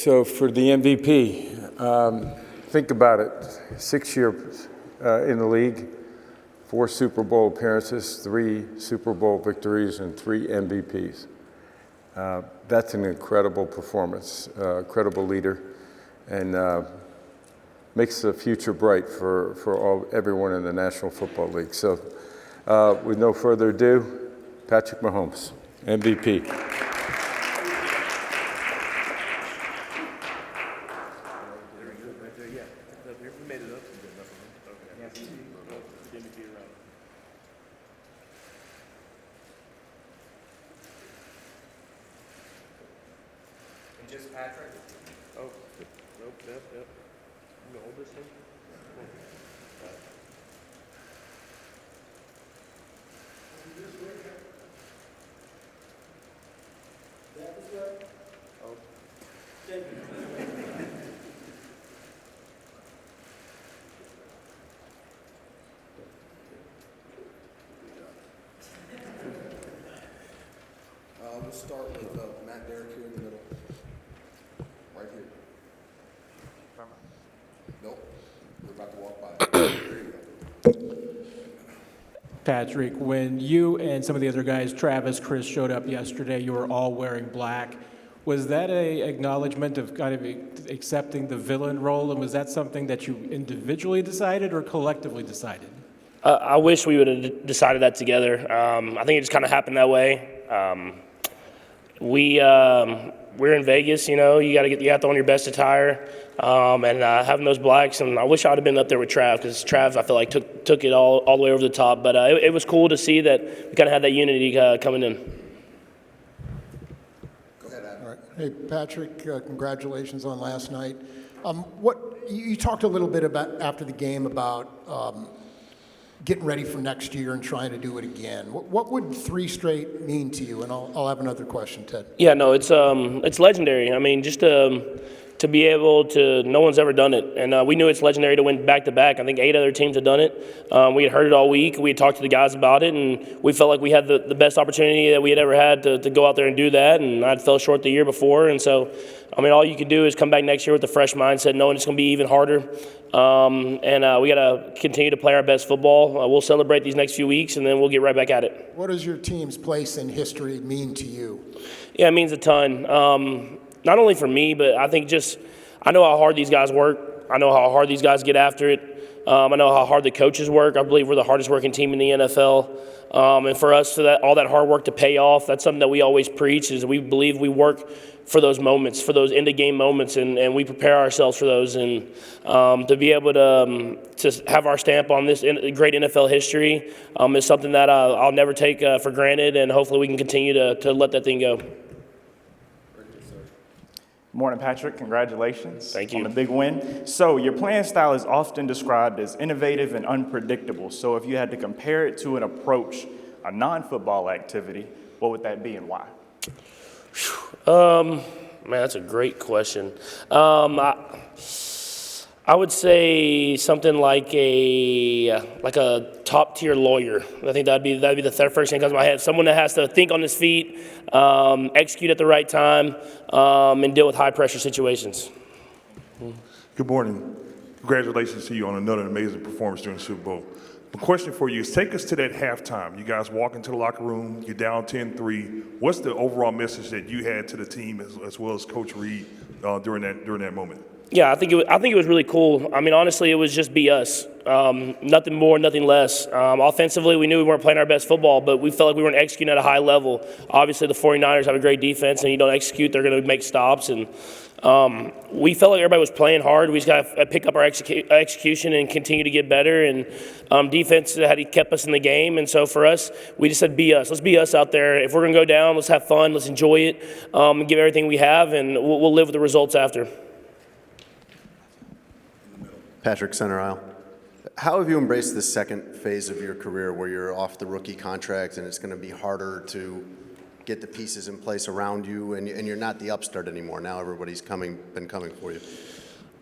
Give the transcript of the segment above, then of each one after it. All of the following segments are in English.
so for the MVP, think about it. 6 years in the league, 4 Super Bowl appearances, 3 Super Bowl victories, and 3 MVPs. That's an incredible performance, incredible leader, and makes the future bright for everyone in the National Football League. So with no further ado, Patrick Mahomes, MVP. Just Patrick? Oh, nope, yep. You hold this thing? Oh. We'll start with Matt Derrick here in the middle. Right here. Nope. We're about to walk by. There you go. Patrick, when you and some of the other guys, Travis, Chris, showed up yesterday, you were all wearing black. Was that a acknowledgement of kind of accepting the villain role, and was that something that you individually decided or collectively decided? I wish we would have decided that together. I think it just kind of happened that way. We're in Vegas, you know. You have to own your best attire, and having those blacks. And I wish I'd have been up there with Trav, because Trav, I feel like took it all the way over the top. But it was cool to see that we kind of had that unity coming in. Go ahead, Adam. All right. Hey, Patrick, congratulations on last night. You talked a little bit about after the game about getting ready for next year and trying to do it again. What would 3 straight mean to you? And I'll have another question, Ted. Yeah, no, it's legendary. I mean, just to be able to, no one's ever done it. And we knew it's legendary to win back-to-back. I think 8 other teams had done it. We had heard it all week. We had talked to the guys about it, and we felt like we had the best opportunity that we had ever had to go out there and do that, and I'd fell short the year before. And so, I mean, all you can do is come back next year with a fresh mindset, knowing it's going to be even harder. We got to continue to play our best football. We'll celebrate these next few weeks, and then we'll get right back at it. What does your team's place in history mean to you? Yeah, it means a ton. Not only for me, but I think I know how hard these guys work. I know how hard these guys get after it. I know how hard the coaches work. I believe we're the hardest working team in the NFL. And for us, all that hard work to pay off, that's something that we always preach, is we believe we work for those moments, for those end-of-game moments, and we prepare ourselves for those. And to be able to have our stamp on this great NFL history is something that I'll never take for granted, and hopefully we can continue to let that thing go. Morning, Patrick. Congratulations. Thank you. On the big win. So your playing style is often described as innovative and unpredictable. So if you had to compare it to an approach, a non-football activity, what would that be and why? Man, that's a great question. I would say something like a top tier lawyer. I think that'd be the first thing that comes to my head. Someone that has to think on his feet, execute at the right time, and deal with high pressure situations. Good morning. Congratulations to you on another amazing performance during the Super Bowl. The question for you is, take us to that halftime. You guys walk into the locker room, you're down 10-3. What's the overall message that you had to the team as well as Coach Reed during that moment? Yeah, I think it was really cool. I mean, honestly, it was just be us. Nothing more, nothing less. Offensively, we knew we weren't playing our best football, but we felt like we weren't executing at a high level. Obviously, the 49ers have a great defense, and you don't execute, they're going to make stops. And we felt like everybody was playing hard. We just got to pick up our execution and continue to get better. And defense had kept us in the game. And so for us, we just said be us. Let's be us out there. If we're going to go down, let's have fun. Let's enjoy it and give everything we have, and we'll live with the results after. Patrick, center aisle. How have you embraced the second phase of your career where you're off the rookie contract and it's going to be harder to get the pieces in place around you and you're not the upstart anymore? Now everybody's been coming for you.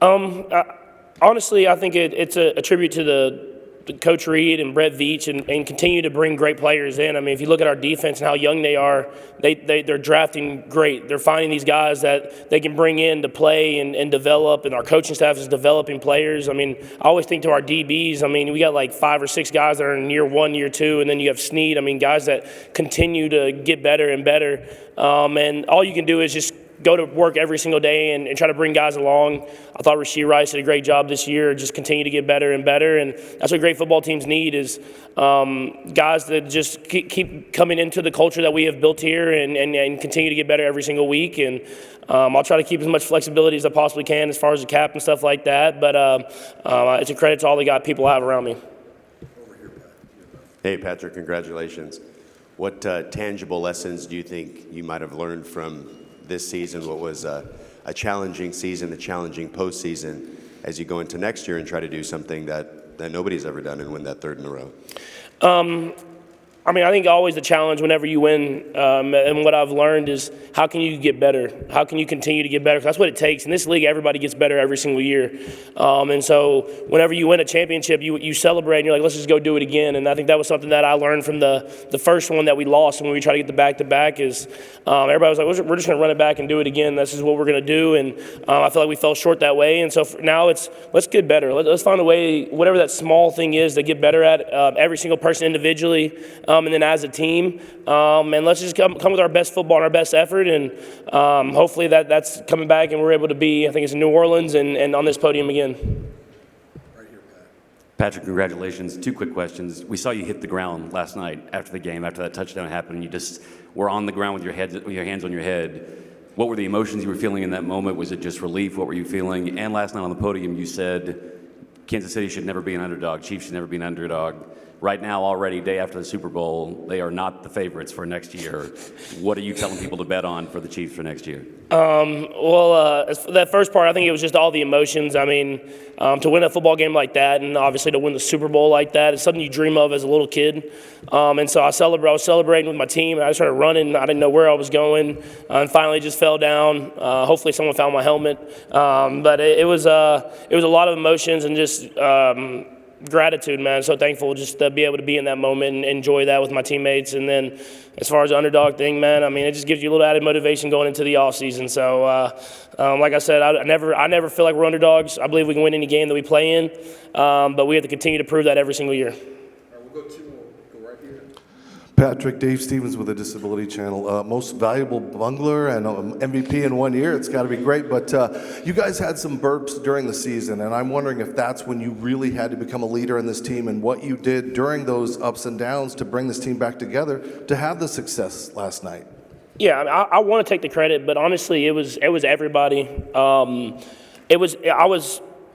Honestly, I think it's a tribute to Coach Reed and Brett Veach and continue to bring great players in. I mean, if you look at our defense and how young they are, they're drafting great. They're finding these guys that they can bring in to play and develop, and our coaching staff is developing players. I mean, I always think to our DBs, I mean, we got like 5 or 6 guys that are in year 1, year 2, and then you have Snead. I mean, guys that continue to get better and better. And all you can do is just go to work every single day and try to bring guys along. I thought Rasheed Rice did a great job this year, just continue to get better and better. And that's what great football teams need is guys that just keep coming into the culture that we have built here and continue to get better every single week. And I'll try to keep as much flexibility as I possibly can as far as the cap and stuff like that. But it's a credit to all the people I have around me. Hey, Patrick, congratulations. What tangible lessons do you think you might have learned from this season, what was a challenging season, a challenging postseason, as you go into next year and try to do something that nobody's ever done and win that 3rd in a row? I mean, I think always the challenge whenever you win, and what I've learned is how can you get better? How can you continue to get better? 'Cause that's what it takes. In this league, everybody gets better every single year. And so whenever you win a championship, you celebrate and you're like, let's just go do it again. And I think that was something that I learned from the first one that we lost when we tried to get the back-to-back is everybody was like, we're just going to run it back and do it again. This is what we're going to do. And I feel like we fell short that way. And so now let's get better. Let's find a way, whatever that small thing is, to get better at every single person individually. And then as a team, and let's just come with our best football and our best effort, and hopefully that's coming back, and we're able to be, I think it's in New Orleans and on this podium again. Patrick, congratulations. 2 quick questions. We saw you hit the ground last night after the game, after that touchdown happened. You just were on the ground with your hands on your head. What were the emotions you were feeling in that moment? Was it just relief? What were you feeling? And last night on the podium, you said Kansas City should never be an underdog. Chiefs should never be an underdog. Right now, already, day after the Super Bowl, they are not the favorites for next year. What are you telling people to bet on for the Chiefs for next year? That first part, I think it was just all the emotions. I mean, to win a football game like that, and obviously to win the Super Bowl like that, is something you dream of as a little kid. And so I was celebrating with my team, and I started running. I didn't know where I was going, and finally just fell down. Hopefully someone found my helmet. But it was a lot of emotions and just gratitude, man. So thankful just to be able to be in that moment and enjoy that with my teammates. And then as far as the underdog thing, man, I mean, it just gives you a little added motivation going into the offseason. So like I said, I never feel like we're underdogs. I believe we can win any game that we play in, but we have to continue to prove that every single year. All right, we'll go 2 more. Go right here. Patrick, Dave Stevens with the Disability Channel. Most valuable bungler and MVP in 1 year. It's got to be great. But you guys had some burps during the season, and I'm wondering if that's when you really had to become a leader in this team and what you did during those ups and downs to bring this team back together to have the success last night. Yeah, I want to take the credit, but honestly, it was everybody.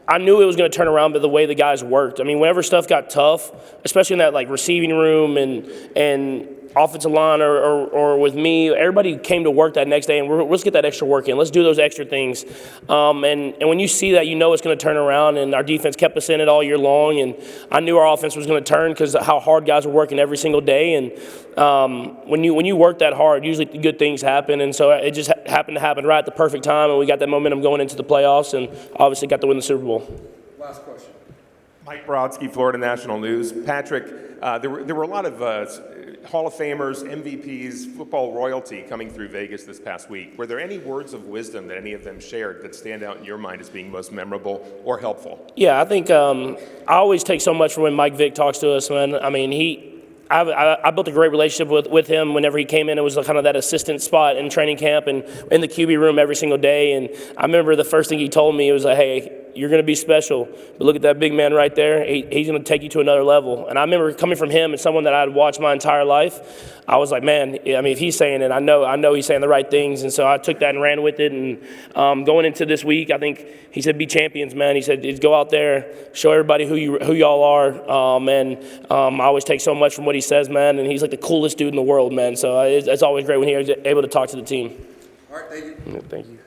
I knew it was going to turn around by the way the guys worked. I mean, whenever stuff got tough, especially in that like receiving room and offensive line or with me, everybody came to work that next day and let's get that extra work in. Let's do those extra things. And when you see that, you know it's going to turn around. And our defense kept us in it all year long. And I knew our offense was going to turn because of how hard guys were working every single day. And when you work that hard, usually good things happen. And so it just happened to happen right at the perfect time. And we got that momentum going into the playoffs and obviously got to win the Super Bowl. Last question. Mike Brodsky, Florida National News. Patrick, there were a lot of Hall of Famers, MVPs, football royalty coming through Vegas this past week. Were there any words of wisdom that any of them shared that stand out in your mind as being most memorable or helpful? Yeah, I think I always take so much from when Mike Vick talks to us, man. I mean, I built a great relationship with him whenever he came in. It was kind of that assistant spot in training camp and in the QB room every single day. And I remember the first thing he told me, it was like, hey, you're going to be special. But look at that big man right there. He's going to take you to another level. And I remember coming from him and someone that I'd watched my entire life, I was like, man, I mean, if he's saying it, I know he's saying the right things. And so I took that and ran with it. And going into this week, I think he said, be champions, man. He said, go out there, show everybody who y'all are. I always take so much from what he says, man. And he's like the coolest dude in the world, man. So it's always great when he's able to talk to the team. All right, thank you. Thank you.